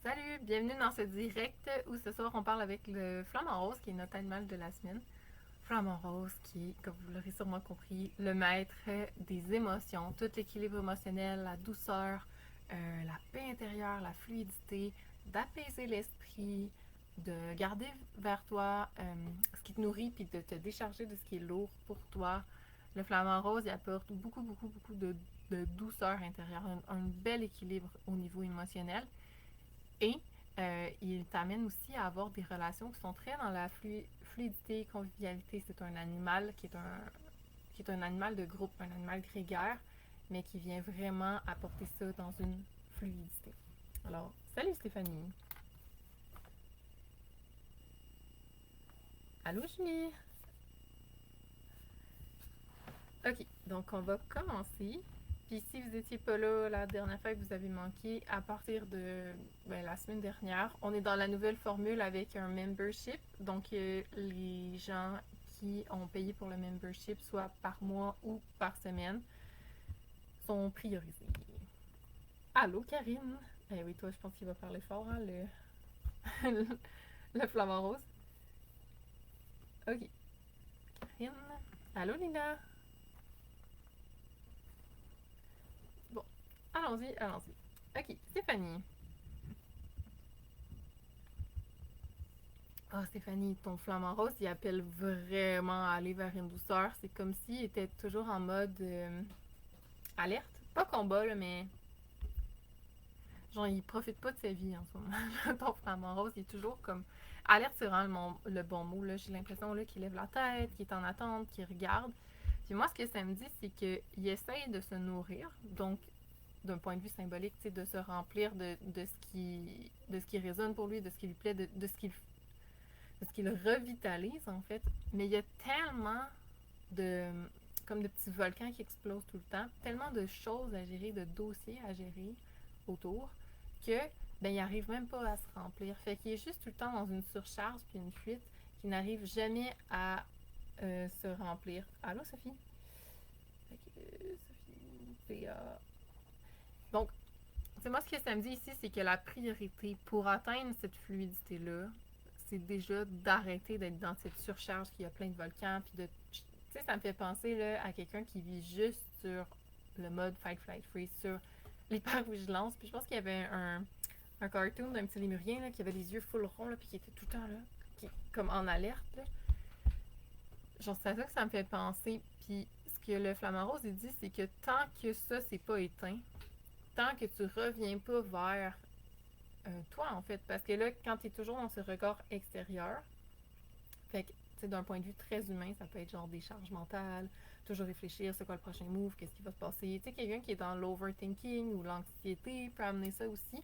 Salut, bienvenue dans ce direct où ce soir on parle avec le flamant rose qui est notre animal de la semaine. Flamant rose qui est, comme vous l'aurez sûrement compris, le maître des émotions, tout l'équilibre émotionnel, la douceur, la paix intérieure, la fluidité, d'apaiser l'esprit, de garder vers toi ce qui te nourrit puis de te décharger de ce qui est lourd pour toi. Le flamant rose, il apporte beaucoup de douceur intérieure, un bel équilibre au niveau émotionnel. Et il t'amène aussi à avoir des relations qui sont très dans la fluidité, convivialité. C'est un animal qui est un animal de groupe, un animal grégaire, mais qui vient vraiment apporter ça dans une fluidité. Alors, salut Stéphanie. Allô Julie. Ok, donc on va commencer. Puis si vous n'étiez pas là la dernière fois que vous avez manqué, à partir de la semaine dernière, on est dans la nouvelle formule avec un membership. Donc les gens qui ont payé pour le membership, soit par mois ou par semaine, sont priorisés. Allô Karine? Eh oui, toi je pense qu'il va parler fort, hein, le flamant rose. Ok, Karine. Allô Lina? Bon, allons-y, allons-y. Ok, Stéphanie. Ah, Stéphanie, ton flamant rose, il appelle vraiment à aller vers une douceur. C'est comme s'il était toujours en mode alerte. Pas combat, là, mais genre, il profite pas de sa vie en ce moment. Ton flamant rose, il est toujours comme. Alerte, c'est vraiment le bon mot, là. J'ai l'impression là, qu'il lève la tête, qu'il est en attente, qu'il regarde. Puis moi, ce que ça me dit, c'est qu'il essaye de se nourrir. Donc, d'un point de vue symbolique, tu sais, de se remplir de ce qui résonne pour lui, de ce qui lui plaît, de ce qui le revitalise en fait. Mais il y a tellement de comme de petits volcans qui explosent tout le temps, tellement de choses à gérer, de dossiers à gérer autour que il arrive même pas à se remplir. Fait qu'il est juste tout le temps dans une surcharge puis une fuite qui n'arrive jamais à se remplir. Allô Sophie? Fait que, Sophie, PA. Donc, c'est moi ce que ça me dit ici, c'est que la priorité pour atteindre cette fluidité-là, c'est déjà d'arrêter d'être dans cette surcharge qui a plein de volcans, puis de. Tu sais, ça me fait penser là, à quelqu'un qui vit juste sur le mode fight, flight, freeze, sur l'hypervigilance. Puis je pense qu'il y avait un cartoon d'un petit lémurien là, qui avait les yeux full ronds, là, puis qui était tout le temps là, comme en alerte. Là. Genre, c'est à ça que ça me fait penser. Puis ce que le flamant rose il dit, c'est que tant que ça, c'est pas éteint, tant que tu reviens pas vers toi, en fait. Parce que là, quand tu es toujours dans ce regard extérieur, fait que, tu sais, d'un point de vue très humain, ça peut être genre des charges mentales, toujours réfléchir, c'est quoi le prochain move, qu'est-ce qui va se passer. Tu sais, quelqu'un qui est dans l'overthinking ou l'anxiété peut amener ça aussi.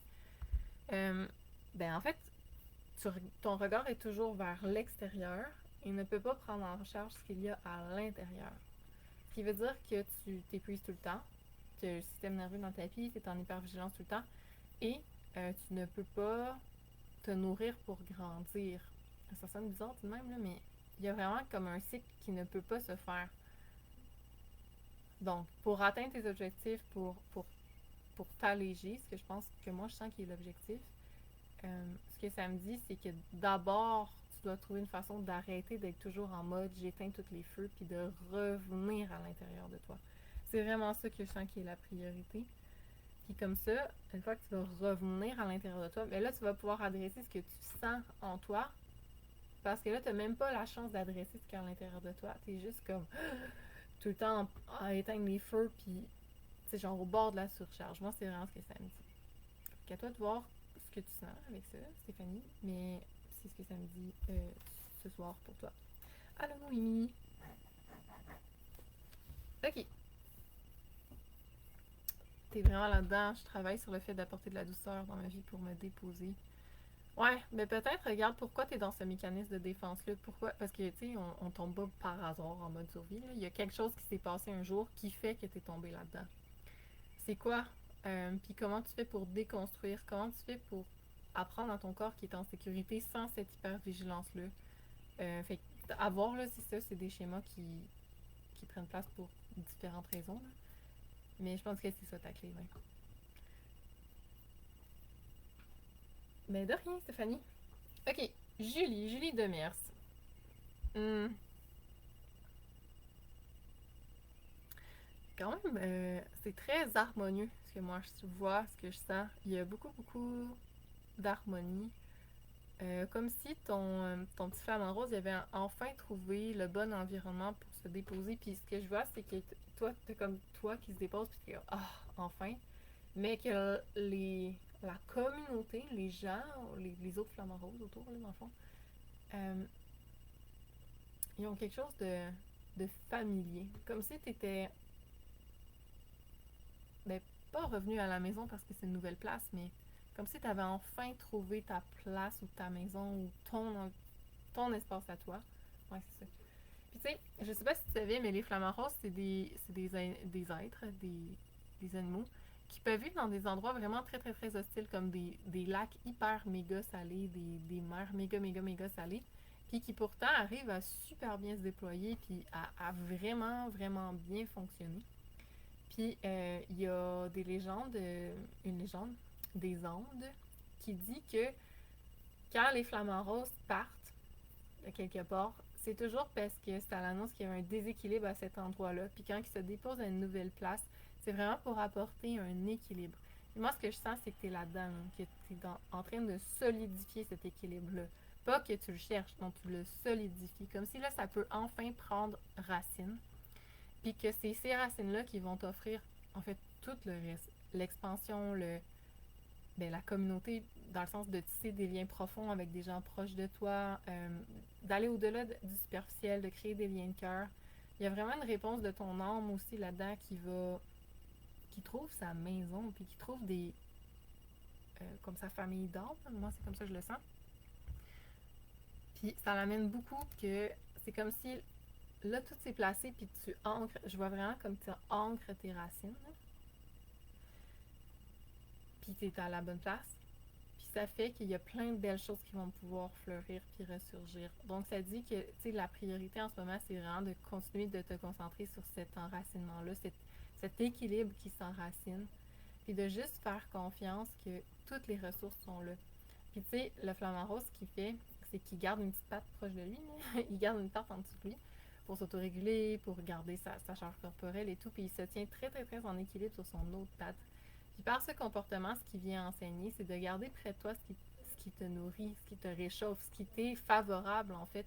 Euh, en fait, ton regard est toujours vers l'extérieur et ne peut pas prendre en charge ce qu'il y a à l'intérieur. Ce qui veut dire que tu t'épuises tout le temps, tu as le système nerveux dans le tapis, tu es en hypervigilance tout le temps et tu ne peux pas te nourrir pour grandir. Ça sonne bizarre tout de même, là, mais il y a vraiment comme un cycle qui ne peut pas se faire. Donc, pour atteindre tes objectifs, pour t'alléger, ce que je pense que moi je sens qui est l'objectif, ce que ça me dit, c'est que d'abord, tu dois trouver une façon d'arrêter d'être toujours en mode j'éteins tous les feux, puis de revenir à l'intérieur de toi. C'est vraiment ça que je sens qui est la priorité. Puis comme ça, une fois que tu vas revenir à l'intérieur de toi, ben là, tu vas pouvoir adresser ce que tu sens en toi. Parce que là, tu n'as même pas la chance d'adresser ce qu'il y a à l'intérieur de toi. Tu es juste comme tout le temps à éteindre les feux, puis c'est genre au bord de la surcharge. Moi, c'est vraiment ce que ça me dit. Qu'à toi de voir ce que tu sens avec ça, Stéphanie, mais c'est ce que ça me dit ce soir pour toi. Allô, Noémie. Ok, t'es vraiment là-dedans. Je travaille sur le fait d'apporter de la douceur dans ma vie pour me déposer. Ouais, mais peut-être regarde pourquoi tu es dans ce mécanisme de défense-là. Pourquoi? Parce que, tu sais, on tombe pas par hasard en mode survie. Là. Il y a quelque chose qui s'est passé un jour qui fait que tu es tombé là-dedans. C'est quoi? Puis comment tu fais pour déconstruire? Comment tu fais pour apprendre à ton corps qui est en sécurité sans cette hypervigilance-là? Fait avoir, là, c'est ça, c'est des schémas qui prennent place pour différentes raisons. Là. Mais je pense que c'est ça ta clé, ouais. Mais de rien, Stéphanie. Ok, Julie Demers. Hmm, Quand même, c'est très harmonieux ce que moi je vois, ce que je sens. Il y a beaucoup d'harmonie. Comme si ton petit flamant rose il avait enfin trouvé le bon environnement pour se déposer. Puis ce que je vois, c'est que toi, t'as comme toi qui se dépose, puis t'es ah, enfin. Mais que la communauté, les gens, les autres flamants roses autour, là, dans le fond, euh, ils ont quelque chose de familier. Comme si t'étais, ben, pas revenu à la maison parce que c'est une nouvelle place, mais comme si t'avais enfin trouvé ta place ou ta maison ou ton espace à toi. Ouais, c'est ça. Puis tu sais, je sais pas si tu savais, mais les flamants roses, des êtres, des animaux qui peuvent vivre dans des endroits vraiment très hostiles, comme des lacs hyper méga salés, des mers méga salées, puis qui pourtant arrivent à super bien se déployer, puis à vraiment bien fonctionner. Puis il y a une légende des Andes qui dit que quand les flamants roses partent de quelque part, c'est toujours parce que ça l'annonce qu'il y a un déséquilibre à cet endroit-là. Puis quand ils se déposent à une nouvelle place, c'est vraiment pour apporter un équilibre. Et moi, ce que je sens, c'est que tu es là-dedans, que tu es en train de solidifier cet équilibre-là. Pas que tu le cherches, non, tu le solidifies. Comme si là, ça peut enfin prendre racine. Puis que c'est ces racines-là qui vont t'offrir, en fait, tout le reste. L'expansion, la communauté, dans le sens de tisser des liens profonds avec des gens proches de toi, d'aller au-delà du superficiel, de créer des liens de cœur. Il y a vraiment une réponse de ton âme aussi là-dedans qui trouve sa maison, puis qui trouve comme sa famille d'âme. Moi, c'est comme ça que je le sens. Puis ça l'amène beaucoup que c'est comme si là, tout s'est placé, puis tu ancres, je vois vraiment comme tu ancres tes racines, là, puis tu es à la bonne place. Puis ça fait qu'il y a plein de belles choses qui vont pouvoir fleurir puis ressurgir. Donc ça dit que la priorité en ce moment, c'est vraiment de continuer de te concentrer sur cet enracinement-là, cet équilibre qui s'enracine, puis de juste faire confiance que toutes les ressources sont là. Puis tu sais, le flamant rose, ce qu'il fait, c'est qu'il garde une petite patte proche de lui, il garde une patte en dessous de lui pour s'autoréguler, pour garder sa charge corporelle et tout, puis il se tient très en équilibre sur son autre patte. Puis par ce comportement, ce qu'il vient enseigner, c'est de garder près de toi ce qui te nourrit, ce qui te réchauffe, ce qui t'est favorable en fait,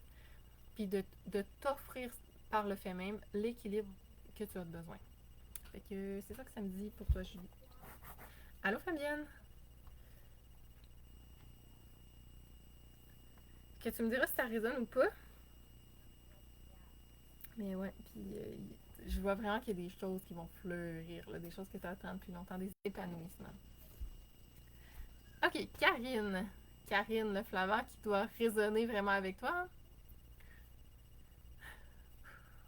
puis de t'offrir par le fait même l'équilibre que tu as besoin. Fait que c'est ça que ça me dit pour toi, Julie. Allô, Fabienne? Que tu me diras si ça résonne ou pas. Mais ouais, puis je vois vraiment qu'il y a des choses qui vont fleurir, là, des choses que tu attends depuis longtemps, des épanouissements. Ok, Karine. Karine, le flamand qui doit résonner vraiment avec toi.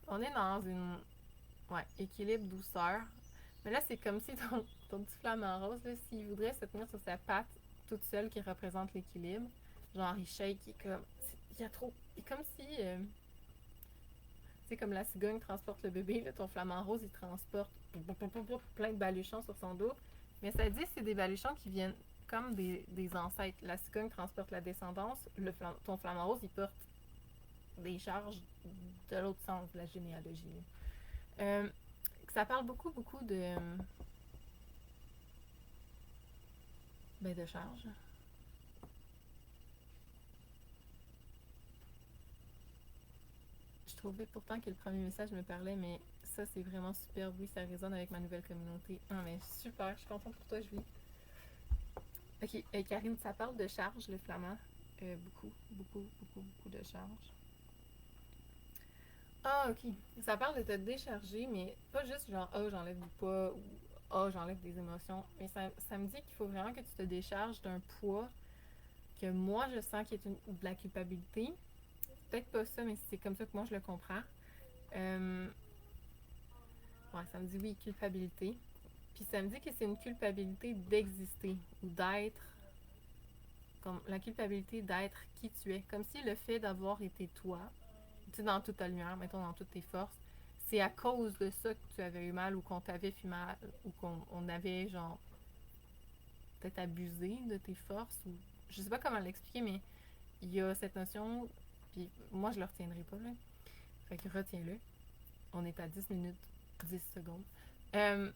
On est dans une équilibre, douceur. Mais là, c'est comme si ton petit flamant rose, s'il voudrait se tenir sur sa patte toute seule qui représente l'équilibre, genre il shake, il est comme. Il y a trop. Il est comme si. Tu sais, comme la cigogne transporte le bébé, là, ton flamant rose, il transporte plein de baluchons sur son dos. Mais ça dit c'est des baluchons qui viennent comme des ancêtres. La cigogne transporte la descendance, ton flamant rose, il porte des charges de l'autre sens de la généalogie. Euh, Ça parle beaucoup de charges. Je trouvais pourtant que le premier message me parlait, mais ça, c'est vraiment super. Oui, ça résonne avec ma nouvelle communauté. Ah, mais super, je suis contente pour toi, Julie. Ok, Karine, ça parle de charge, le flamand. Beaucoup de charge. Ah, ok. Ça parle de te décharger, mais pas juste genre, oh, j'enlève du poids ou oh, j'enlève des émotions. Mais ça me dit qu'il faut vraiment que tu te décharges d'un poids que moi, je sens qui est de la culpabilité. Peut-être pas ça, mais c'est comme ça que moi, je le comprends. Euh, ouais, ça me dit oui, culpabilité. Puis ça me dit que c'est une culpabilité d'exister ou d'être, comme la culpabilité d'être qui tu es. Comme si le fait d'avoir été toi, tu sais, dans toute ta lumière, mettons dans toutes tes forces, c'est à cause de ça que tu avais eu mal ou qu'on t'avait fait mal ou qu'on avait, genre, peut-être abusé de tes forces ou je sais pas comment l'expliquer, mais il y a cette notion, puis moi je le retiendrai pas, là. Fait que retiens-le. On est à 10 minutes, 10 secondes. Euh,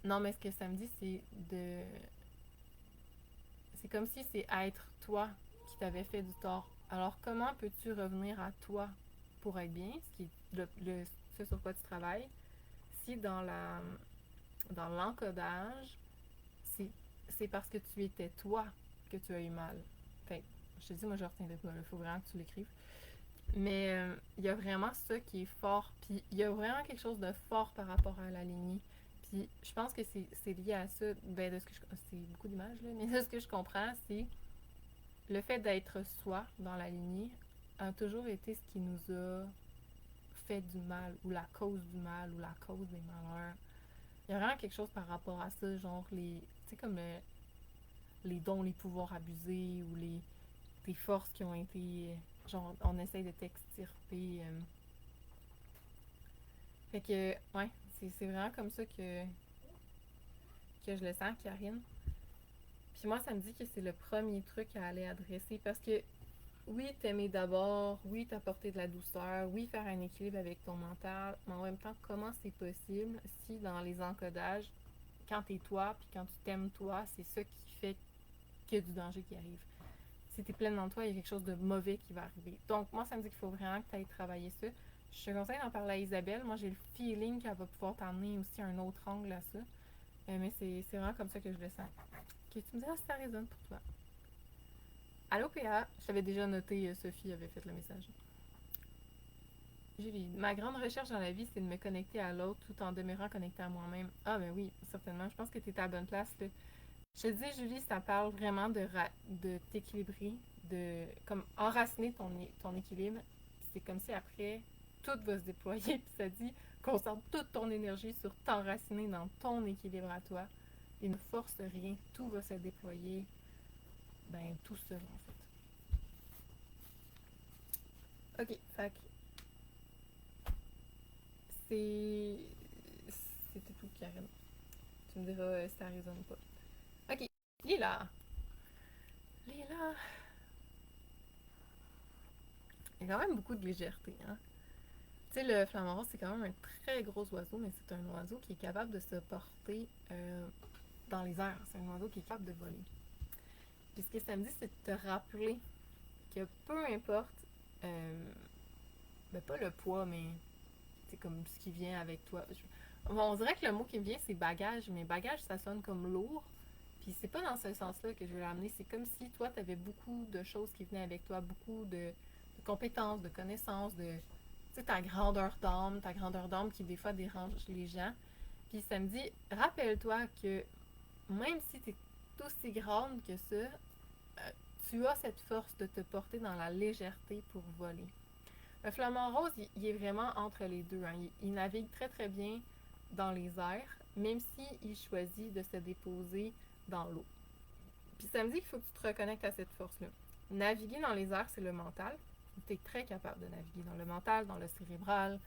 non, mais ce que ça me dit, c'est de. C'est comme si c'est être toi qui t'avait fait du tort. Alors, comment peux-tu revenir à toi pour être bien, ce qui est ce sur quoi tu travailles, si dans l'encodage, c'est, c'est parce que tu étais toi que tu as eu mal. Fait je te dis, moi, je retiens pas. Il faut vraiment que tu l'écrives. Mais il y a vraiment ça qui est fort. Puis il y a vraiment quelque chose de fort par rapport à la lignée. Puis je pense que c'est lié à ça. Ben, de ce que c'est beaucoup d'images, là, mais de ce que je comprends, c'est le fait d'être soi dans la lignée a toujours été ce qui nous a fait du mal, ou la cause du mal, ou la cause des malheurs. Il y a vraiment quelque chose par rapport à ça, genre les. Tu sais, comme les dons, les pouvoirs abusés, ou des forces qui ont été. Genre, on essaye de t'extirper. Fait que, ouais, c'est vraiment comme ça que je le sens, Karine. Puis moi, ça me dit que c'est le premier truc à aller adresser parce que oui, t'aimer d'abord, oui, t'apporter de la douceur, oui, faire un équilibre avec ton mental, mais en même temps, comment c'est possible si dans les encodages, quand t'es toi, puis quand tu t'aimes toi, c'est ça qui fait qu'il y a du danger qui arrive. Si t'es pleine dans toi, il y a quelque chose de mauvais qui va arriver. Donc, moi, ça me dit qu'il faut vraiment que tu ailles travailler ça. Je te conseille d'en parler à Isabelle. Moi, j'ai le feeling qu'elle va pouvoir t'emmener aussi un autre angle à ça. Mais c'est vraiment comme ça que je le sens. Ok, tu me diras si ça résonne pour toi. Allô PA, je t'avais déjà noté, Sophie avait fait le message. Julie, ma grande recherche dans la vie, c'est de me connecter à l'autre tout en demeurant connectée à moi-même. Ah ben oui, certainement. Je pense que tu es à la bonne place. Là. Je te dis, Julie, ça parle vraiment de t'équilibrer, de comme enraciner ton équilibre. C'est comme si après, tout va se déployer. Puis ça dit, concentre toute ton énergie sur t'enraciner dans ton équilibre à toi. Et ne force rien, tout va se déployer, ben tout seul en fait. Ok, fait que c'est. C'était tout, Karen. Tu me diras si ça résonne pas. Ok, Lila. Lila. Il y a quand même beaucoup de légèreté, hein. Tu sais, le flamant rose, c'est quand même un très gros oiseau, mais c'est un oiseau qui est capable de se porter dans les airs. C'est un oiseau qui est capable de voler. Puis ce que ça me dit, c'est de te rappeler que peu importe, euh, ben pas le poids, mais c'est comme ce qui vient avec toi. Bon, on dirait que le mot qui me vient, c'est bagage, mais bagage, ça sonne comme lourd. Puis c'est pas dans ce sens-là que je veux l'amener. C'est comme si toi, tu avais beaucoup de choses qui venaient avec toi, beaucoup de compétences, de connaissances, de. Tu sais, ta grandeur d'âme qui des fois dérange les gens. Puis ça me dit, rappelle-toi que même si tu es aussi grande que ça, tu as cette force de te porter dans la légèreté pour voler. Le flamant rose, il est vraiment entre les deux. Hein. Il navigue très très bien dans les airs, même s'il choisit de se déposer dans l'eau. Puis ça me dit qu'il faut que tu te reconnectes à cette force-là. Naviguer dans les airs, c'est le mental. Tu es très capable de naviguer dans le mental, dans le cérébral,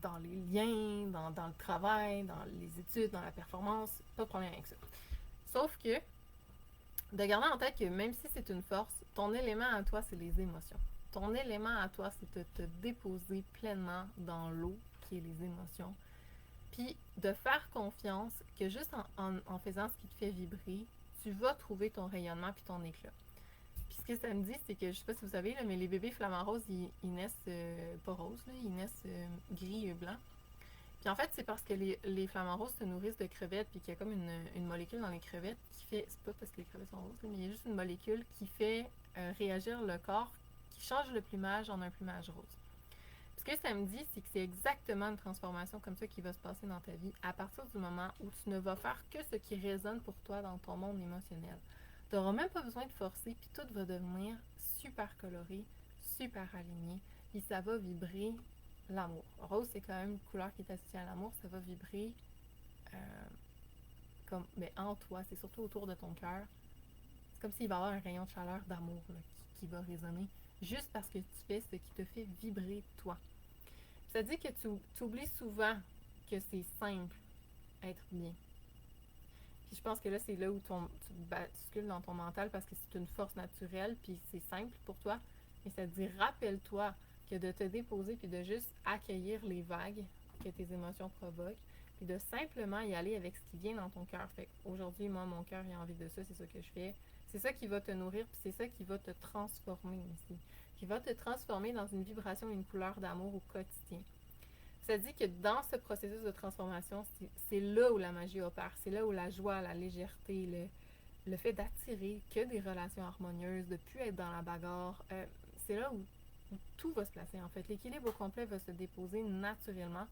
dans les liens, dans le travail, dans les études, dans la performance. Pas de problème avec ça. Sauf que, de garder en tête que même si c'est une force, ton élément à toi, c'est les émotions. Ton élément à toi, c'est de te déposer pleinement dans l'eau, qui est les émotions. Puis de faire confiance que juste en faisant ce qui te fait vibrer, tu vas trouver ton rayonnement puis ton éclat. Puis ce que ça me dit, c'est que je sais pas si vous savez, là, mais les bébés flamants roses, ils naissent pas roses, là, ils naissent gris et blanc. Puis en fait, c'est parce que les flamants roses se nourrissent de crevettes, puis qu'il y a comme une molécule dans les crevettes qui fait. C'est pas parce que les crevettes sont roses, mais il y a juste une molécule qui fait réagir le corps, qui change le plumage en un plumage rose. Ce que ça me dit, c'est que c'est exactement une transformation comme ça qui va se passer dans ta vie à partir du moment où tu ne vas faire que ce qui résonne pour toi dans ton monde émotionnel. Tu n'auras même pas besoin de forcer, puis tout va devenir super coloré, super aligné, puis ça va vibrer l'amour. Rose, c'est quand même une couleur qui est associée à l'amour, ça va vibrer comme en toi, c'est surtout autour de ton cœur. C'est comme s'il va y avoir un rayon de chaleur d'amour là, qui va résonner juste parce que tu fais ce qui te fait vibrer toi. Ça dit que tu oublies souvent que c'est simple être bien. Puis je pense que là, c'est là où tu bascules dans ton mental parce que c'est une force naturelle, puis c'est simple pour toi. Mais ça te dit, rappelle-toi que de te déposer, puis de juste accueillir les vagues que tes émotions provoquent, puis de simplement y aller avec ce qui vient dans ton cœur. Fait qu'aujourd'hui, moi, mon cœur, il a envie de ça, c'est ça que je fais. C'est ça qui va te nourrir, puis c'est ça qui va te transformer aussi. Qui va te transformer dans une vibration, une couleur d'amour au quotidien. Ça dit que dans ce processus de transformation, c'est là où la magie opère. C'est là où la joie, la légèreté, le fait d'attirer que des relations harmonieuses, de ne plus être dans la bagarre, c'est là où tout va se placer en fait. L'équilibre au complet va se déposer naturellement,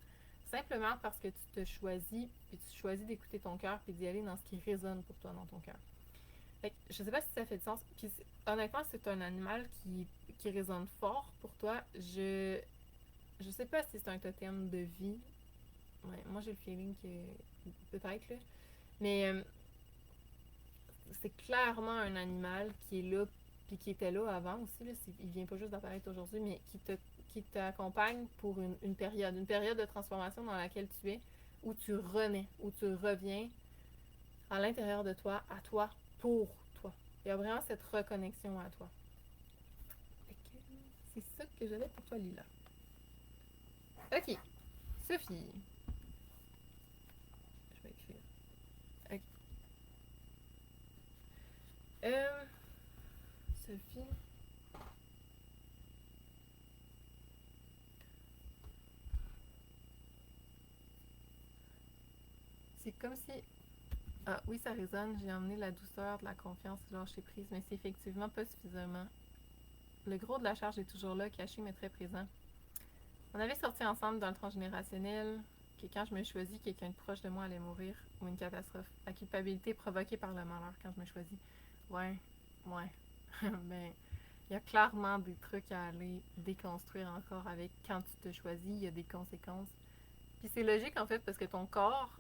simplement parce que tu te choisis, puis tu choisis d'écouter ton cœur, puis d'y aller dans ce qui résonne pour toi dans ton cœur. Fait que, je sais pas si ça fait du sens. Puis honnêtement, c'est un animal qui résonne fort pour toi. Je sais pas si c'est un totem de vie. Ouais, moi, j'ai le feeling que peut-être, là. Mais c'est clairement un animal qui est là, puis qui était là avant aussi. Là. Il vient pas juste d'apparaître aujourd'hui, mais qui t'accompagne pour une période de transformation dans laquelle tu es, où tu renais, où tu reviens à l'intérieur de toi, à toi, pour toi. Il y a vraiment cette reconnexion à toi. C'est ça que j'avais pour toi, Lila. Ok, Sophie. Je vais écrire. Ok. Euh, Sophie. C'est comme si. Ah oui, ça résonne. J'ai emmené la douceur, de la confiance, de lâcher prise, mais c'est effectivement pas suffisamment. Le gros de la charge est toujours là, caché mais très présent. On avait sorti ensemble dans le transgénérationnel que quand je me choisis, quelqu'un de proche de moi allait mourir ou une catastrophe. La culpabilité provoquée par le malheur quand je me choisis. Ouais, ouais. Ben, il y a clairement des trucs à aller déconstruire encore avec quand tu te choisis, il y a des conséquences. Puis c'est logique en fait parce que ton corps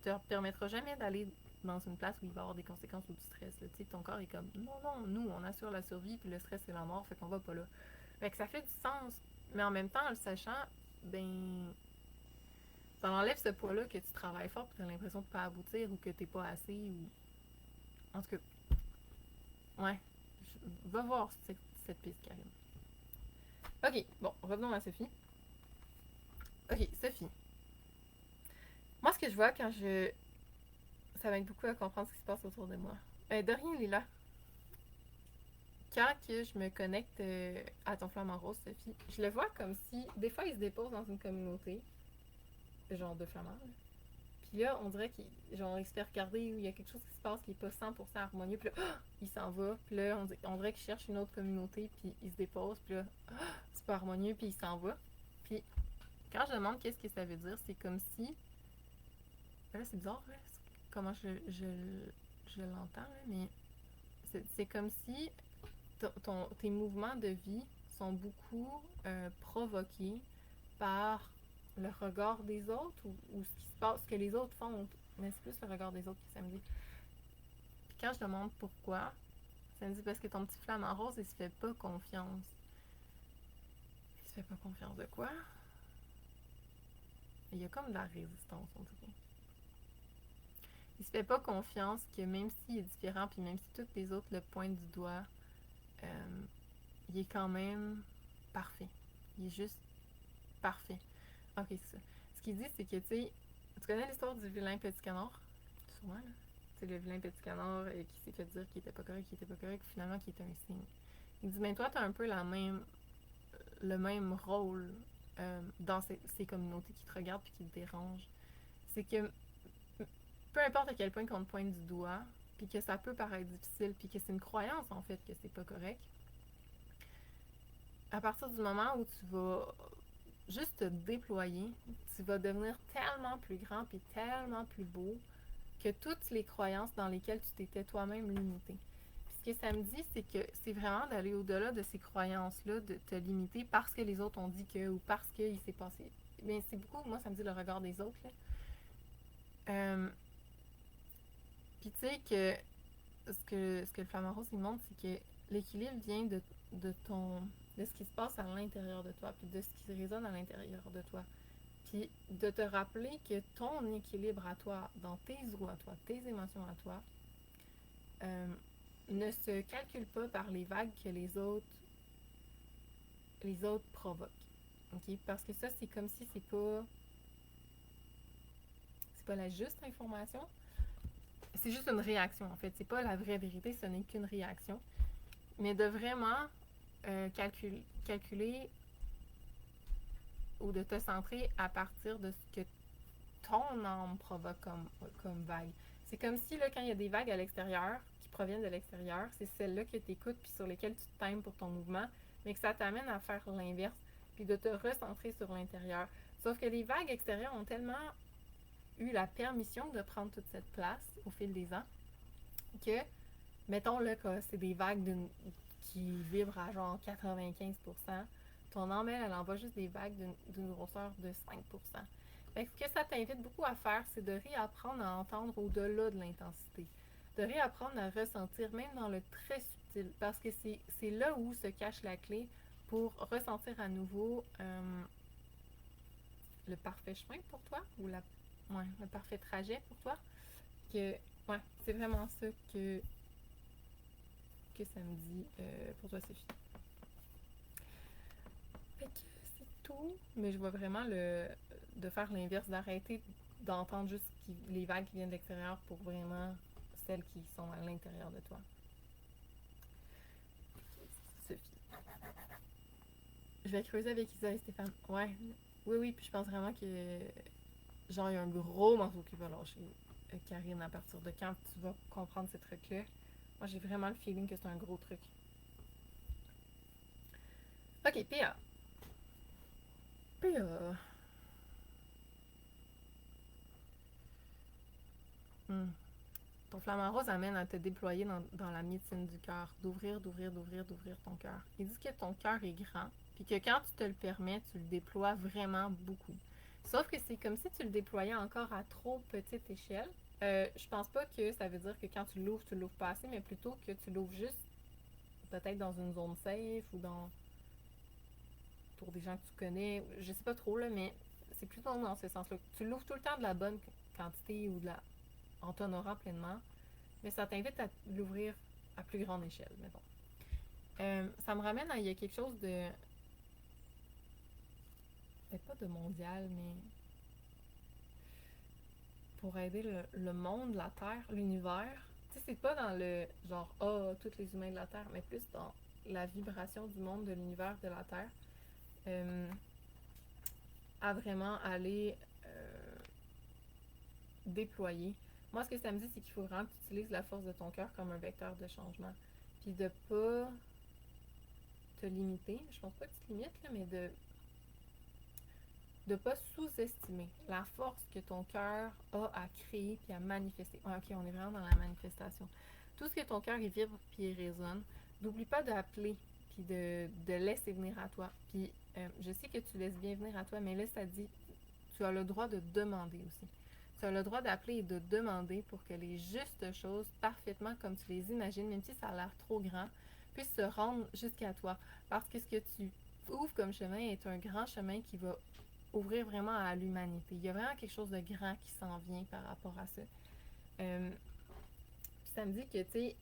te permettra jamais d'aller dans une place où il va y avoir des conséquences ou du stress. Tu sais, ton corps est comme non, non, nous on assure la survie puis le stress c'est la mort, fait qu'on va pas là. Fait que ça fait du sens. Mais en même temps, en le sachant, ben ça enlève ce poids-là que tu travailles fort puis t'as l'impression de pas aboutir ou que t'es pas assez ou. En tout cas, ouais. Va voir cette piste, Karine. Ok, bon, revenons à Sophie. Ok, Sophie. Moi, ce que je vois quand je. Ça m'aide beaucoup à comprendre ce qui se passe autour de moi. De rien, Lila. Quand que je me connecte à ton flamant rose, Sophie, je le vois comme si. Des fois, il se dépose dans une communauté, genre de flamants. Puis là, on dirait qu'il il se fait regarder où il y a quelque chose qui se passe qui n'est pas 100% harmonieux. Puis là, il s'en va. Puis là, on dirait qu'il cherche une autre communauté. Puis il se dépose. Puis là, c'est pas harmonieux. Puis il s'en va. Puis quand je demande qu'est-ce que ça veut dire, c'est comme si. Là, c'est bizarre, là, comment je l'entends, là, mais c'est comme si tes mouvements de vie sont beaucoup provoqués par le regard des autres ou ce qui se passe, ce que les autres font. Mais c'est plus le regard des autres que ça me dit. Puis quand je demande pourquoi, ça me dit parce que ton petit flamant rose, il se fait pas confiance. Il se fait pas confiance de quoi? Il y a comme de la résistance, on dirait. Il se fait pas confiance que même s'il est différent, puis même si toutes les autres le pointent du doigt, il est quand même parfait. Il est juste parfait. Ok, c'est ça. Ce qu'il dit, c'est que, tu connais l'histoire du vilain petit canard? Sûrement, là. C'est le vilain petit canard qui s'est fait dire qu'il était pas correct, finalement, qui était un signe. Il dit, mais toi, t'as un peu le même rôle dans ces communautés qui te regardent puis qui te dérangent. C'est que peu importe à quel point qu'on te pointe du doigt, puis que ça peut paraître difficile, puis que c'est une croyance en fait que c'est pas correct, à partir du moment où tu vas juste te déployer, tu vas devenir tellement plus grand puis tellement plus beau que toutes les croyances dans lesquelles tu t'étais toi-même limité. Puis ce que ça me dit, c'est que c'est vraiment d'aller au-delà de ces croyances-là, de te limiter parce que les autres ont dit que ou parce qu'il s'est passé. Mais c'est beaucoup, moi, ça me dit le regard des autres. Là. Puis tu sais que ce que le flamant rose il montre, c'est que l'équilibre vient de ce qui se passe à l'intérieur de toi, puis de ce qui résonne à l'intérieur de toi. Puis de te rappeler que ton équilibre à toi, dans tes eaux à toi, tes émotions à toi, ne se calcule pas par les vagues que les autres provoquent. OK? Parce que ça, c'est comme si c'est pas la juste information. C'est juste une réaction, en fait. C'est pas la vraie vérité, ce n'est qu'une réaction. Mais de vraiment calculer ou de te centrer à partir de ce que ton âme provoque comme vague. C'est comme si, là, quand il y a des vagues à l'extérieur, qui proviennent de l'extérieur, c'est celles-là que tu écoutes puis sur lesquelles tu te t'aimes pour ton mouvement, mais que ça t'amène à faire l'inverse, puis de te recentrer sur l'intérieur. Sauf que les vagues extérieures ont tellement eu la permission de prendre toute cette place au fil des ans que, mettons là, que c'est des vagues qui vibrent à genre 95%, ton âme, elle envoie juste des vagues d'une grosseur de 5%. Fait que ce que ça t'invite beaucoup à faire, c'est de réapprendre à entendre au-delà de l'intensité. De réapprendre à ressentir, même dans le très subtil, parce que c'est là où se cache la clé pour ressentir à nouveau le parfait chemin pour toi, ou le parfait trajet pour toi. Que, ouais, c'est vraiment ça que ça me dit pour toi, Sophie. Fait que c'est tout, mais je vois vraiment de faire l'inverse, d'arrêter d'entendre juste les vagues qui viennent de l'extérieur pour vraiment celles qui sont à l'intérieur de toi. Sophie. Je vais creuser avec Isa et Stéphane. Ouais, oui, puis je pense vraiment que genre il y a un gros morceau qui va lâcher Karine à partir de quand tu vas comprendre ce truc-là. Moi j'ai vraiment le feeling que c'est un gros truc. Ok, PA. PA. Ton flamant rose amène à te déployer dans la médecine du cœur, d'ouvrir ton cœur. Il dit que ton cœur est grand, puis que quand tu te le permets, tu le déploies vraiment beaucoup. Sauf que c'est comme si tu le déployais encore à trop petite échelle. Je pense pas que ça veut dire que quand tu l'ouvres pas assez, mais plutôt que tu l'ouvres juste peut-être dans une zone safe ou pour des gens que tu connais. Je sais pas trop, là, mais c'est plutôt dans ce sens-là. Tu l'ouvres tout le temps de la bonne quantité ou en t'honorant pleinement, mais ça t'invite à l'ouvrir à plus grande échelle, mettons. Ça me ramène à il y a quelque chose de peut-être pas de mondial, mais pour aider le monde, la Terre, l'univers. Tu sais, c'est pas dans le genre tous les humains de la Terre, mais plus dans la vibration du monde, de l'univers, de la Terre, à vraiment aller déployer. Moi, ce que ça me dit, c'est qu'il faut vraiment que tu utilises la force de ton cœur comme un vecteur de changement. Puis de pas te limiter. Je pense pas que tu te limites, là, mais de ne pas sous-estimer la force que ton cœur a à créer puis à manifester. Ah, ok, on est vraiment dans la manifestation. Tout ce que ton cœur il vibre puis il résonne, n'oublie pas d'appeler puis de laisser venir à toi. Puis je sais que tu laisses bien venir à toi, mais là, ça dit, tu as le droit de demander aussi. Tu as le droit d'appeler et de demander pour que les justes choses, parfaitement comme tu les imagines, même si ça a l'air trop grand, puissent se rendre jusqu'à toi. Parce que ce que tu ouvres comme chemin est un grand chemin qui va ouvrir vraiment à l'humanité. Il y a vraiment quelque chose de grand qui s'en vient par rapport à ça. Puis ça me dit que, tu sais,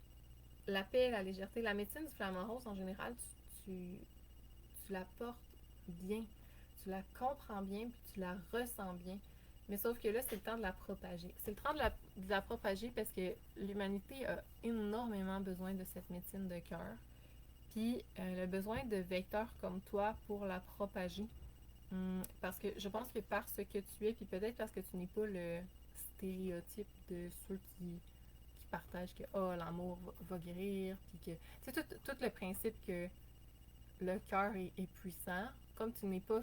la paix, la légèreté, la médecine du flamant rose en général, tu la portes bien, tu la comprends bien, puis tu la ressens bien. Mais sauf que là, c'est le temps de la propager. C'est le temps de la propager parce que l'humanité a énormément besoin de cette médecine de cœur. Puis elle a besoin de vecteurs comme toi pour la propager. Parce que je pense que parce que tu es, puis peut-être parce que tu n'es pas le stéréotype de ceux qui partagent que l'amour va guérir, puis que. Tu sais, tout le principe que le cœur est puissant, comme tu n'es pas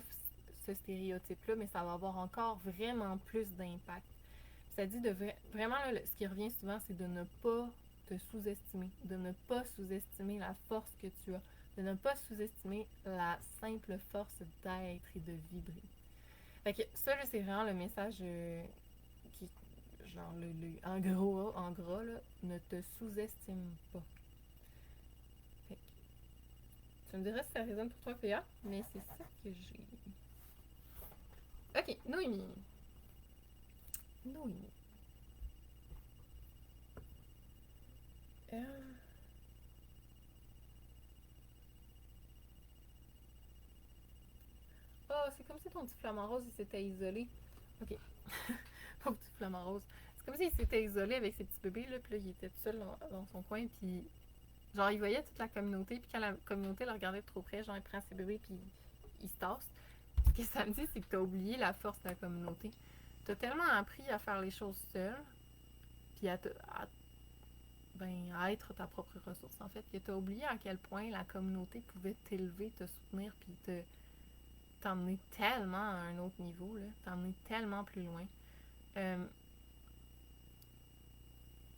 ce stéréotype-là, mais ça va avoir encore vraiment plus d'impact. Ça dit de vraiment, là, ce qui revient souvent, c'est de ne pas te sous-estimer, de ne pas sous-estimer la force que tu as, de ne pas sous-estimer la simple force d'être et de vibrer. Fait que ça, là, c'est vraiment le message qui, genre, en gras, là, ne te sous-estime pas. Fait que, tu me diras si ça résonne pour toi, PA, mais c'est ça que j'ai. Ok, Noémie. Noémie. Euh... Oh, c'est comme si ton petit flamant rose il s'était isolé. Ok. Pauvre petit flamant rose. C'est comme s'il s'était isolé avec ses petits bébés, là, puis là, il était tout seul dans son coin, puis genre, il voyait toute la communauté, puis quand la communauté le regardait de trop près, genre, il prend ses bébés, puis il se tasse. Ce que ça me dit, c'est que t'as oublié la force de la communauté. T'as tellement appris à faire les choses seul, puis à être ta propre ressource, en fait, que t'as oublié à quel point la communauté pouvait t'élever, te soutenir, puis t'emmener tellement à un autre niveau, là, t'emmener tellement plus loin. Euh,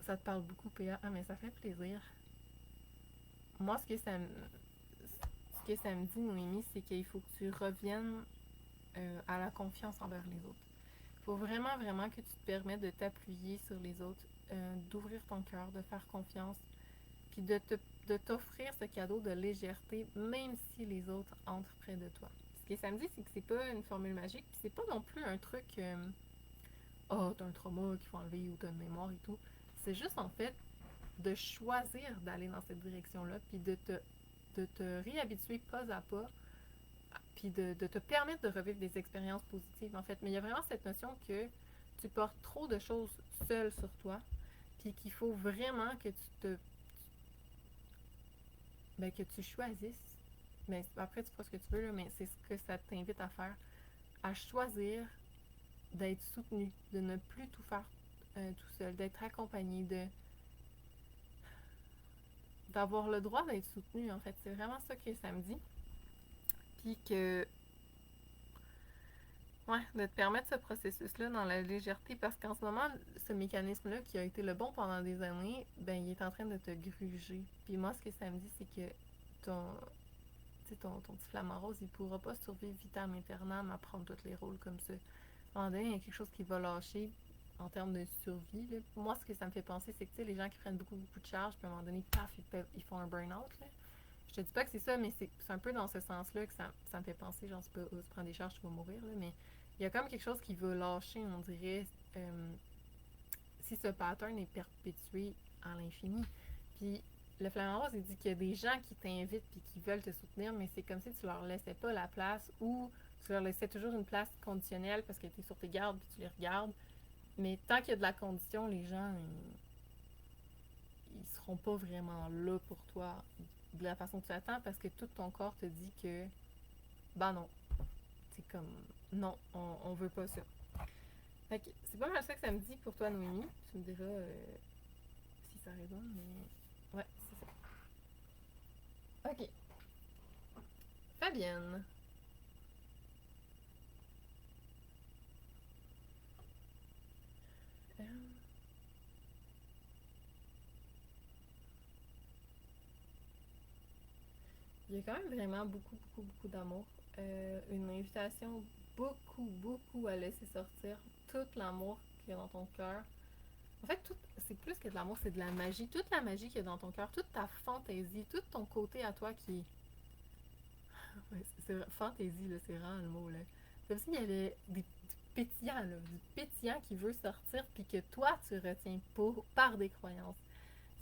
Ça te parle beaucoup, PA. Ah, mais ça fait plaisir. Moi, ce que ça me dit, Noémie, c'est qu'il faut que tu reviennes à la confiance envers les autres. Il faut vraiment, vraiment que tu te permettes de t'appuyer sur les autres, d'ouvrir ton cœur, de faire confiance, puis de t'offrir ce cadeau de légèreté, même si les autres entrent près de toi. Ce que ça me dit, c'est que c'est pas une formule magique, puis c'est pas non plus un truc, oh, t'as un trauma qu'il faut enlever ou t'as une mémoire et tout. C'est juste en fait de choisir d'aller dans cette direction-là, puis de te réhabituer pas à pas, puis de te permettre de revivre des expériences positives, en fait. Mais il y a vraiment cette notion que tu portes trop de choses seule sur toi, puis qu'il faut vraiment que tu choisisses. Mais après, tu feras ce que tu veux, là, mais c'est ce que ça t'invite à faire, à choisir d'être soutenu, de ne plus tout faire tout seul, d'être accompagné, d'avoir le droit d'être soutenu, en fait. C'est vraiment ça que ça me dit. Puis que, ouais, de te permettre ce processus-là dans la légèreté, parce qu'en ce moment, ce mécanisme-là qui a été le bon pendant des années, ben, il est en train de te gruger. Puis moi, ce que ça me dit, c'est que ton, ton petit flamant rose, il pourra pas survivre vitam aeternam à prendre tous les rôles comme ça. À un moment donné, il y a quelque chose qui va lâcher en termes de survie. Là. Moi, ce que ça me fait penser, c'est que les gens qui prennent beaucoup, beaucoup de charges, puis à un moment donné, paf, ils font un burn-out. Là. Je te dis pas que c'est ça, mais c'est un peu dans ce sens-là que ça me fait penser. Genre, c'est pas, tu prends des charges, tu vas mourir. Là, mais il y a comme quelque chose qui va lâcher, on dirait, si ce pattern est perpétué à l'infini. Puis le flamant rose, il dit qu'il y a des gens qui t'invitent puis qui veulent te soutenir, mais c'est comme si tu leur laissais pas la place ou tu leur laissais toujours une place conditionnelle parce que tu es sur tes gardes puis tu les regardes. Mais tant qu'il y a de la condition, les gens, ils seront pas vraiment là pour toi de la façon que tu attends parce que tout ton corps te dit que, bah non, c'est comme, non, on veut pas ça. Fait que c'est pas mal ça que ça me dit pour toi, Noémie. Tu me diras si ça résonne, mais ouais, c'est ça. Ok. Fabienne. Euh, Il y a quand même vraiment beaucoup, beaucoup, beaucoup d'amour. Une invitation beaucoup, beaucoup à laisser sortir tout l'amour qu'il y a dans ton cœur. En fait, c'est plus que de l'amour, c'est de la magie. Toute la magie qu'il y a dans ton cœur, toute ta fantaisie, tout ton côté à toi qui est. Ouais, fantaisie, là, c'est vraiment le mot, là. C'est comme s'il y avait du pétillant, là, du pétillant qui veut sortir, puis que toi, tu retiens par des croyances.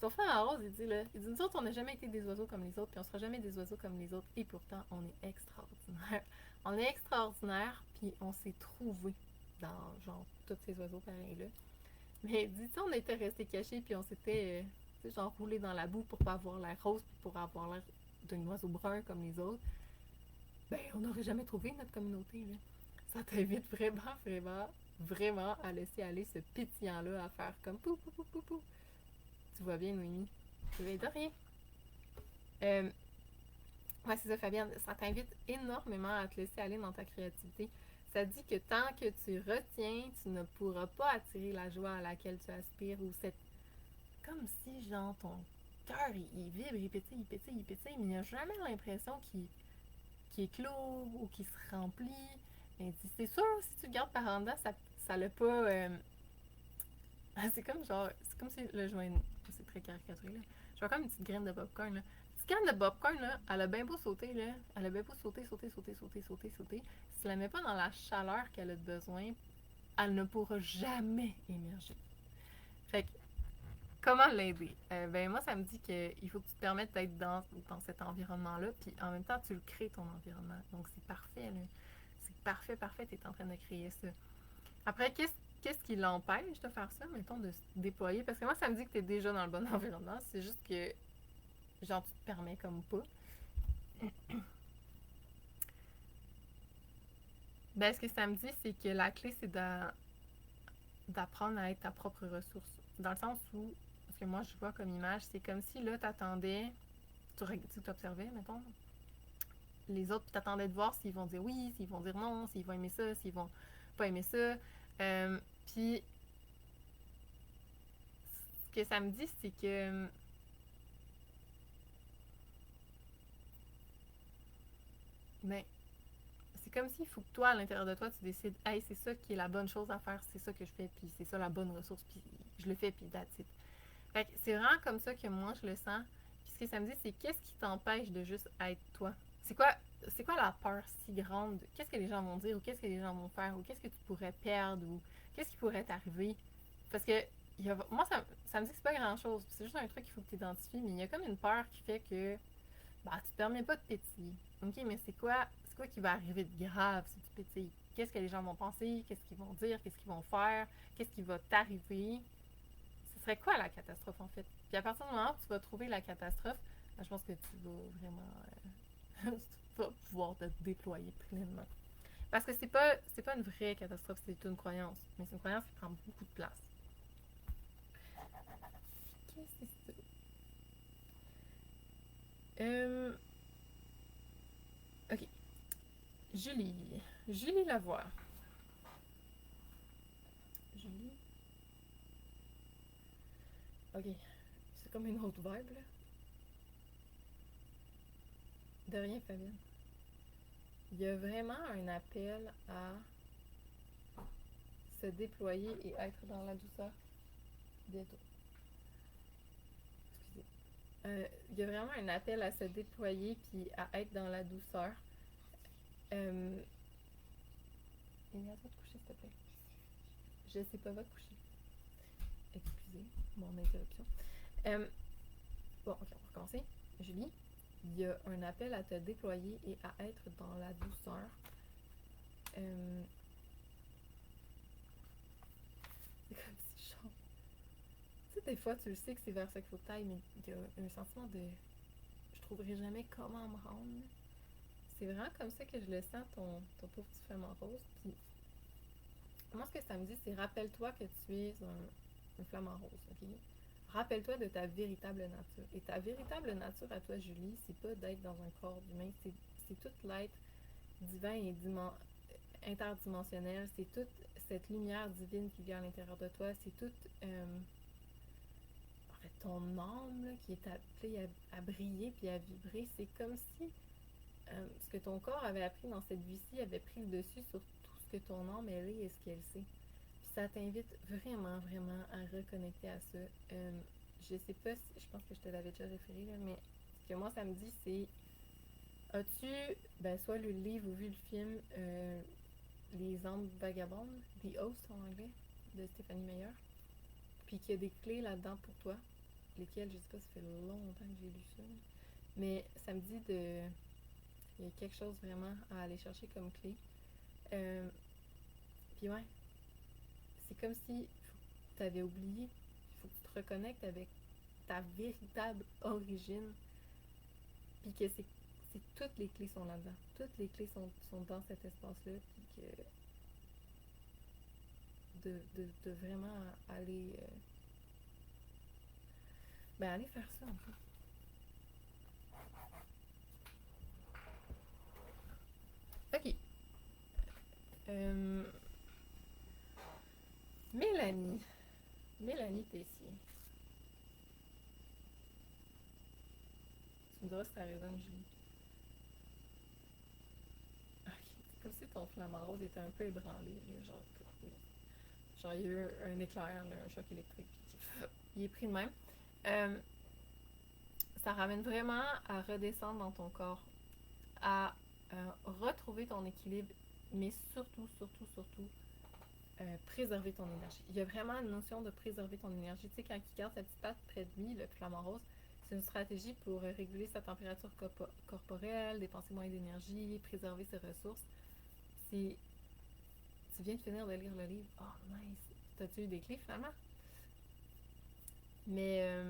Son frère à Rose, il dit, là, il dit, nous autres, on n'a jamais été des oiseaux comme les autres, puis on sera jamais des oiseaux comme les autres, et pourtant, on est extraordinaire. On est extraordinaire, puis on s'est trouvé dans, genre, tous ces oiseaux pareils-là. Mais, dis-tu, on était restés cachés, puis on s'était, genre, roulé dans la boue pour pas avoir l'air rose, puis pour avoir l'air d'un oiseau brun comme les autres. Ben, on n'aurait jamais trouvé notre communauté, là. Ça t'invite vraiment, vraiment, vraiment à laisser aller ce pétillant-là, à faire comme pou, pou, pou, pou, pou. Tu vois bien, Noémie? Tu vas de rien. Euh, ouais, c'est ça, Fabienne. Ça t'invite énormément à te laisser aller dans ta créativité. Ça dit que tant que tu retiens, tu ne pourras pas attirer la joie à laquelle tu aspires ou cette. Comme si, genre, ton cœur, il vibre, il pétille, il pétille, il pétille, mais il n'y a jamais l'impression qu'il éclot ou qu'il se remplit. Mais c'est sûr, si tu le gardes par en dedans, ça l'a pas. C'est comme genre. C'est comme si. Là, je vois c'est très caricaturé, là. Je vois comme une petite graine de popcorn, là. petite canne de popcorn, là, elle a bien beau sauter, là. Elle a bien beau sauter. Si tu la mets pas dans la chaleur qu'elle a besoin, elle ne pourra jamais émerger. Fait que, comment l'aider? Ben, moi, ça me dit qu'il faut que tu te permettes d'être dans cet environnement-là, puis en même temps, tu le crées, ton environnement. Donc, c'est parfait, là. C'est parfait, tu es en train de créer ça. Après, qu'est-ce qui l'empêche de faire ça, mettons, de se déployer? Parce que moi, ça me dit que tu es déjà dans le bon environnement. C'est juste que, genre, tu te permets comme pas. Ben, ce que ça me dit, c'est que la clé, c'est d'apprendre à être ta propre ressource. Dans le sens où, ce que moi, je vois comme image, c'est comme si, là, t'attendais, tu observais, mettons, les autres, puis t'attendais de voir s'ils vont dire oui, s'ils vont dire non, s'ils vont aimer ça, s'ils vont pas aimer ça. Puis, ce que ça me dit, c'est que ben, c'est comme s'il faut que toi, à l'intérieur de toi, tu décides, hey, c'est ça qui est la bonne chose à faire, c'est ça que je fais, puis c'est ça la bonne ressource, puis je le fais, puis that's it. Fait que c'est vraiment comme ça que moi, je le sens. Puis ce que ça me dit, c'est qu'est-ce qui t'empêche de juste être toi? C'est quoi la peur si grande? Qu'est-ce que les gens vont dire, ou qu'est-ce que les gens vont faire, ou qu'est-ce que tu pourrais perdre, ou qu'est-ce qui pourrait t'arriver? Parce que moi, ça me dit que c'est pas grand-chose. C'est juste un truc qu'il faut que tu identifies, mais il y a comme une peur qui fait que bah, tu te permets pas de pétiller. Ok, mais c'est quoi qui va arriver de grave si tu pétilles? Qu'est-ce que les gens vont penser? Qu'est-ce qu'ils vont dire? Qu'est-ce qu'ils vont faire? Qu'est-ce qui va t'arriver? Ce serait quoi la catastrophe en fait? Puis à partir du moment où tu vas trouver la catastrophe, ben, je pense que tu vas vraiment tu vas pouvoir te déployer pleinement. Parce que c'est pas une vraie catastrophe, c'est une croyance. Mais c'est une croyance qui prend beaucoup de place. Qu'est-ce que c'est ça? Ok. Julie. Julie Lavoie. Julie. Ok. C'est comme une autre vibe là. De rien, Fabienne. Il y a vraiment un appel à se déployer et être dans la douceur bientôt. Excusez. Il y a vraiment un appel à se déployer puis à être dans la douceur. Elias, va te coucher, s'il te plaît. Je sais pas, va te coucher. Excusez mon interruption. Bon, ok, on va recommencer. Julie, il y a un appel à te déployer et à être dans la douceur. C'est comme si je chante. Tu sais, des fois, tu le sais que c'est vers ça qu'il faut que tu ailles, mais il y a un sentiment de je trouverai jamais comment me rendre. C'est vraiment comme ça que je le sens, ton pauvre petit flamant rose. Puis, moi, ce que ça me dit, c'est rappelle-toi que tu es un flamant rose, ok? Rappelle-toi de ta véritable nature. Et ta véritable nature à toi, Julie, c'est pas d'être dans un corps humain, c'est tout l'être divin et interdimensionnel, c'est toute cette lumière divine qui vient à l'intérieur de toi, c'est toute en fait, ton âme là, qui est appelée à briller puis à vibrer. C'est comme si ce que ton corps avait appris dans cette vie-ci avait pris le dessus sur tout ce que ton âme elle est et ce qu'elle sait. Puis ça t'invite vraiment, vraiment à reconnecter à ça. Je sais pas si, je pense que je te l'avais déjà référé, là, mais ce que moi ça me dit, c'est as-tu, ben, soit lu le livre ou vu le film Les âmes vagabondes, The Host en anglais, de Stéphanie Meyer, puis qu'il y a des clés là-dedans pour toi, lesquelles, je sais pas, ça fait longtemps que j'ai lu ça, mais ça me dit de il y a quelque chose vraiment à aller chercher comme clé. Puis ouais, c'est comme si tu avais oublié. Il faut que tu te reconnectes avec ta véritable origine. Puis que toutes les clés sont là-dedans. Toutes les clés sont dans cet espace-là. Puis que de vraiment aller aller faire ça en fait. Ok. Mélanie. Mélanie Tessier. Tu me diras si t'as raison, Julie. Ok. C'est comme si ton flamant rose était un peu ébranlé. Genre, il y a eu un éclair, là, un choc électrique. Puis il est pris de même. ça ramène vraiment à redescendre dans ton corps, à retrouver ton équilibre, mais surtout, surtout, surtout, préserver ton énergie. Il y a vraiment une notion de préserver ton énergie. Tu sais, quand il garde sa petite patte près de lui, le flamant rose, c'est une stratégie pour réguler sa température corporelle, dépenser moins d'énergie, préserver ses ressources. C'est... Tu viens de finir de lire le livre. Oh, nice! T'as-tu eu des clés, finalement? Mais,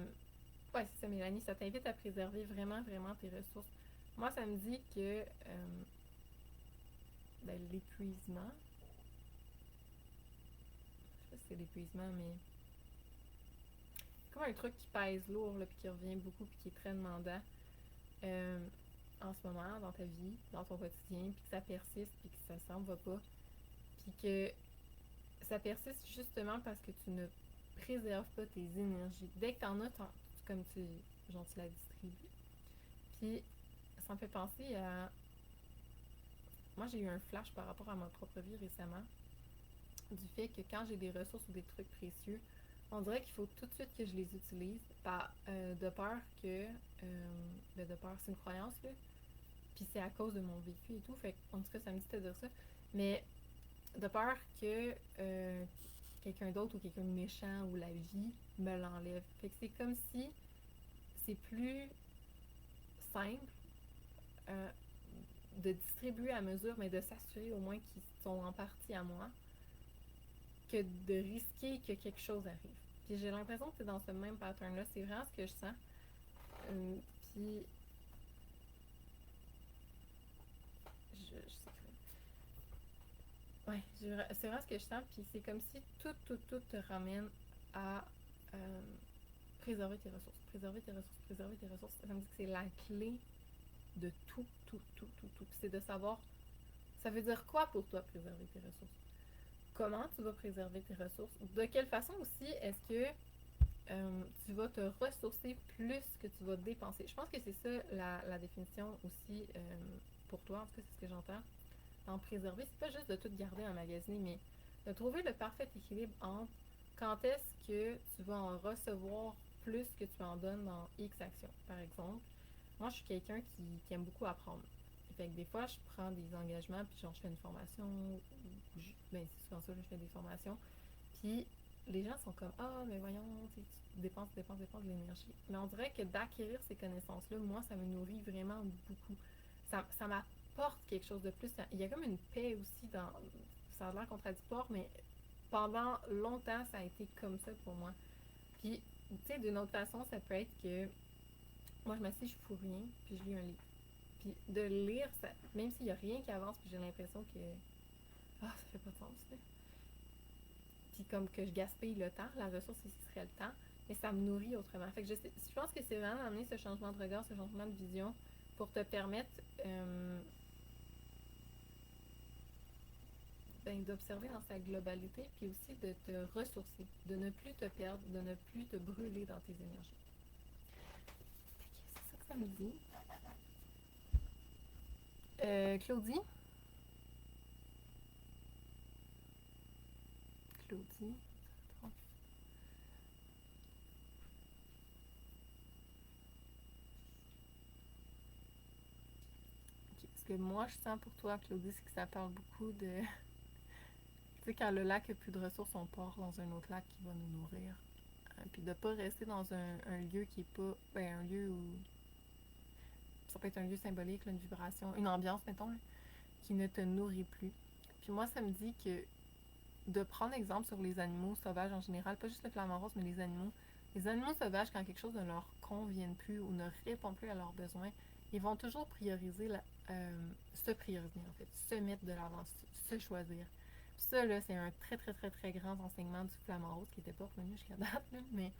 ouais, c'est ça, Mélanie, ça t'invite à préserver vraiment, vraiment tes ressources. Moi, ça me dit que l'épuisement, je sais pas si c'est l'épuisement, mais comme un truc qui pèse lourd, là, puis qui revient beaucoup, puis qui est très demandant euh, en ce moment, dans ta vie, dans ton quotidien, puis que ça persiste, puis que ça s'en va pas, puis que ça persiste justement parce que tu ne préserves pas tes énergies. Dès que t'en as, comme genre, tu la distribues. Puis, ça me fait penser à... Moi, j'ai eu un flash par rapport à ma propre vie récemment, du fait que quand j'ai des ressources ou des trucs précieux, on dirait qu'il faut tout de suite que je les utilise, de peur que... de peur, c'est une croyance, là. Puis c'est à cause de mon vécu et tout, fait en tout cas, ça me dit de dire ça. Mais de peur que quelqu'un d'autre ou quelqu'un de méchant ou la vie me l'enlève. Fait que c'est comme si c'est plus simple euh, de distribuer à mesure, mais de s'assurer au moins qu'ils sont en partie à moi, que de risquer que quelque chose arrive. Puis j'ai l'impression que c'est dans ce même pattern-là. C'est vraiment ce que je sens. Puis je sais que... Ouais, c'est vraiment ce que je sens. Puis c'est comme si tout te ramène à euh, préserver tes ressources. Préserver tes ressources, préserver tes ressources. Ça me dit que c'est la clé de tout. Puis c'est de savoir, ça veut dire quoi pour toi préserver tes ressources? Comment tu vas préserver tes ressources? De quelle façon aussi est-ce que tu vas te ressourcer plus que tu vas dépenser? Je pense que c'est ça la définition aussi pour toi, en tout cas c'est ce que j'entends. En préserver, c'est pas juste de tout garder en magasiner, mais de trouver le parfait équilibre entre quand est-ce que tu vas en recevoir plus que tu en donnes dans X actions. Par exemple, moi je suis quelqu'un qui aime beaucoup apprendre. Fait que des fois, je prends des engagements, puis genre, je fais une formation, ben c'est souvent ça, je fais des formations, puis les gens sont comme ah mais voyons tu dépenses de l'énergie, mais on dirait que d'acquérir ces connaissances là, moi ça me nourrit vraiment beaucoup, ça m'apporte quelque chose de plus, il y a comme une paix aussi dans, ça a l'air contradictoire, mais pendant longtemps ça a été comme ça pour moi. Puis tu sais, d'une autre façon ça peut être que moi je m'assieds, je fous rien, puis je lis un livre, puis de lire ça, même s'il y a rien qui avance, puis j'ai l'impression que ah ça fait pas de sens là, puis comme que je gaspille le temps, la ressource ici serait le temps, mais ça me nourrit autrement. Fait que je pense que c'est vraiment d'amener ce changement de regard, ce changement de vision pour te permettre d'observer dans sa globalité, puis aussi de te ressourcer, de ne plus te perdre, de ne plus te brûler dans tes énergies. C'est ça que ça me dit. Claudie? Claudie? Okay. Ce que moi je sens pour toi, Claudie, c'est que ça parle beaucoup de... Tu sais, quand le lac n'a plus de ressources, on part dans un autre lac qui va nous nourrir. Puis de ne pas rester dans un lieu qui est pas... Ben, un lieu où... Ça peut être un lieu symbolique, là, une vibration, une ambiance, mettons, là, qui ne te nourrit plus. Puis moi, ça me dit que de prendre exemple sur les animaux sauvages en général, pas juste le flamant rose, mais les animaux. Les animaux sauvages, quand quelque chose ne leur convient plus ou ne répond plus à leurs besoins, ils vont toujours prioriser, se prioriser en fait, se mettre de l'avant, se choisir. Puis ça, là, c'est un très, très, très, très grand enseignement du flamant rose qui n'était pas revenu jusqu'à date, là, mais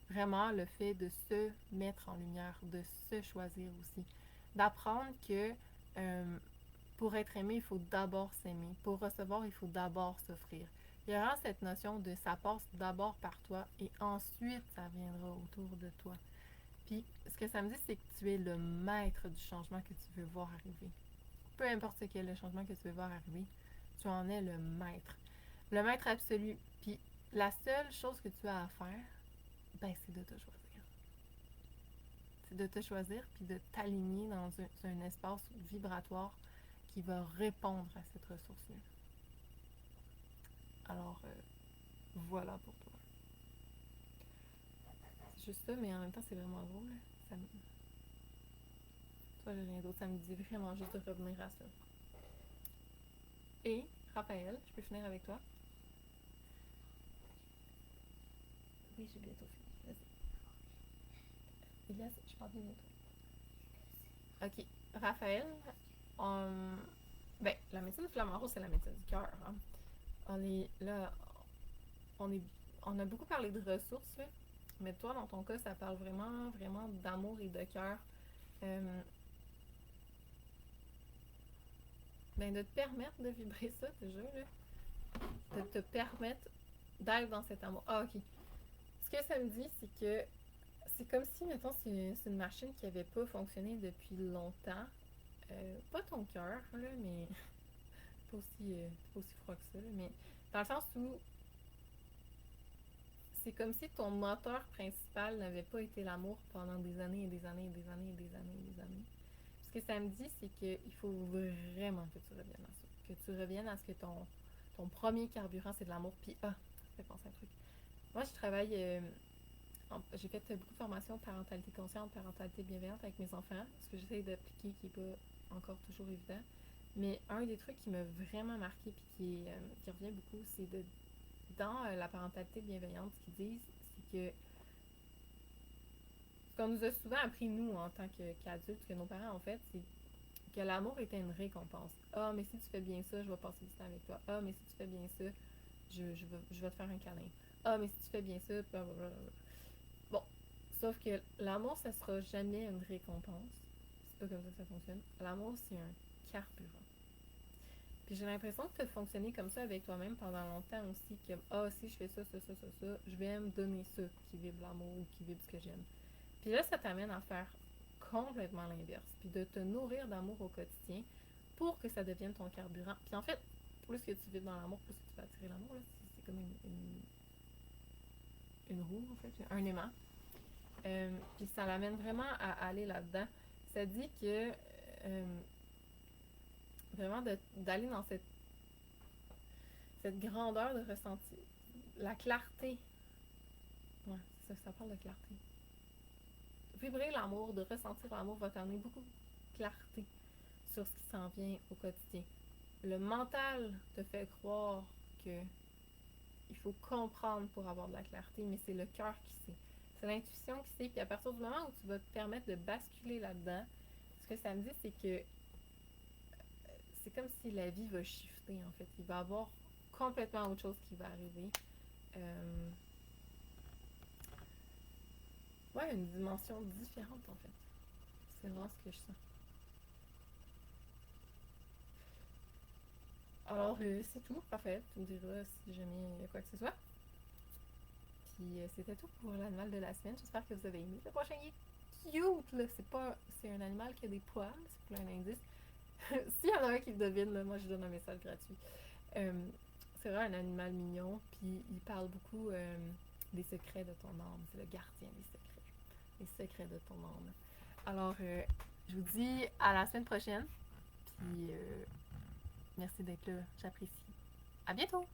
vraiment le fait de se mettre en lumière, de se choisir aussi. D'apprendre que pour être aimé, il faut d'abord s'aimer. Pour recevoir, il faut d'abord s'offrir. Il y aura cette notion de ça passe d'abord par toi et ensuite ça viendra autour de toi. Puis ce que ça me dit, c'est que tu es le maître du changement que tu veux voir arriver. Peu importe ce qu'est le changement que tu veux voir arriver, tu en es le maître. Le maître absolu. Puis la seule chose que tu as à faire, ben c'est de te choisir. de te choisir puis de t'aligner dans un espace vibratoire qui va répondre à cette ressource-là. Alors, voilà pour toi. C'est juste ça, mais en même temps, c'est vraiment drôle. Ça me... Toi, j'ai rien d'autre. Ça me dit vraiment juste de revenir à ça. Et, Raphaël, je peux finir avec toi? Oui, j'ai bientôt fini. Vas-y. Elias, je parle bientôt. Ok. Raphaël, ben, la médecine flamant rose, c'est la médecine du cœur. Hein. On est là, on est, on a beaucoup parlé de ressources, là, mais toi, dans ton cas, ça parle vraiment, vraiment d'amour et de cœur. Euh, ben, de te permettre de vibrer ça, déjà, là. De te permettre d'être dans cet amour. Ah, ok. Ce que ça me dit, c'est que c'est comme si, mettons, c'est une machine qui n'avait pas fonctionné depuis longtemps. Pas ton cœur, là, mais pas aussi froid que ça, là, mais dans le sens où c'est comme si ton moteur principal n'avait pas été l'amour pendant des années et des années et des années et des années et des années. Ce que ça me dit, c'est qu'il faut vraiment que tu reviennes à ça. Que tu reviennes à ce que ton premier carburant, c'est de l'amour. Puis, ça fait penser à un truc. Moi, je travaille, j'ai fait beaucoup de formations parentalité consciente, parentalité bienveillante avec mes enfants, ce que j'essaie d'appliquer qui n'est pas encore toujours évident. Mais un des trucs qui m'a vraiment marqué puis qui revient beaucoup, c'est dans la parentalité bienveillante, ce qu'ils disent, c'est que ce qu'on nous a souvent appris, nous, en tant qu'adultes, que nos parents ont fait, c'est que l'amour était une récompense. Ah, mais si tu fais bien ça, je vais passer du temps avec toi. Ah, mais si tu fais bien ça, je vais te faire un câlin. Ah, mais si tu fais bien ça, blablabla. Bon, sauf que l'amour, ça sera jamais une récompense. C'est pas comme ça que ça fonctionne. L'amour, c'est un carburant. Puis j'ai l'impression que tu as fonctionné comme ça avec toi-même pendant longtemps aussi, que si je fais ça, ça, ça, ça, ça, je vais me donner ça qui vibre l'amour ou qui vibre ce que j'aime. Puis là, ça t'amène à faire complètement l'inverse, puis de te nourrir d'amour au quotidien pour que ça devienne ton carburant. Puis en fait, plus que tu vibres dans l'amour, plus que tu vas attirer l'amour. C'est comme une roue, en fait, un aimant. Puis ça l'amène vraiment à aller là-dedans. Ça dit que vraiment d'aller dans cette grandeur de ressenti. La clarté. Ouais, c'est ça, ça parle de clarté. Vibrer l'amour, de ressentir l'amour va t'amener beaucoup de clarté sur ce qui s'en vient au quotidien. Le mental te fait croire que il faut comprendre pour avoir de la clarté, mais c'est le cœur qui sait. C'est l'intuition qui sait. Puis à partir du moment où tu vas te permettre de basculer là-dedans, ce que ça me dit, c'est que c'est comme si la vie va shifter, en fait. Il va y avoir complètement autre chose qui va arriver. Ouais, une dimension différente, en fait. C'est vraiment ce que je sens. Alors, c'est tout. Parfait. Tu me diras si jamais il y a quoi que ce soit. Puis, c'était tout pour l'animal de la semaine. J'espère que vous avez aimé. Le prochain, il est cute, là. C'est un animal qui a des poils. C'est plein d'indices. S'il y en a un qui le devine, là, moi, je donne un message gratuit. C'est vraiment un animal mignon. Puis, il parle beaucoup des secrets de ton âme. C'est le gardien des secrets. Les secrets de ton âme. Alors, je vous dis à la semaine prochaine. Puis, merci d'être là. J'apprécie. À bientôt!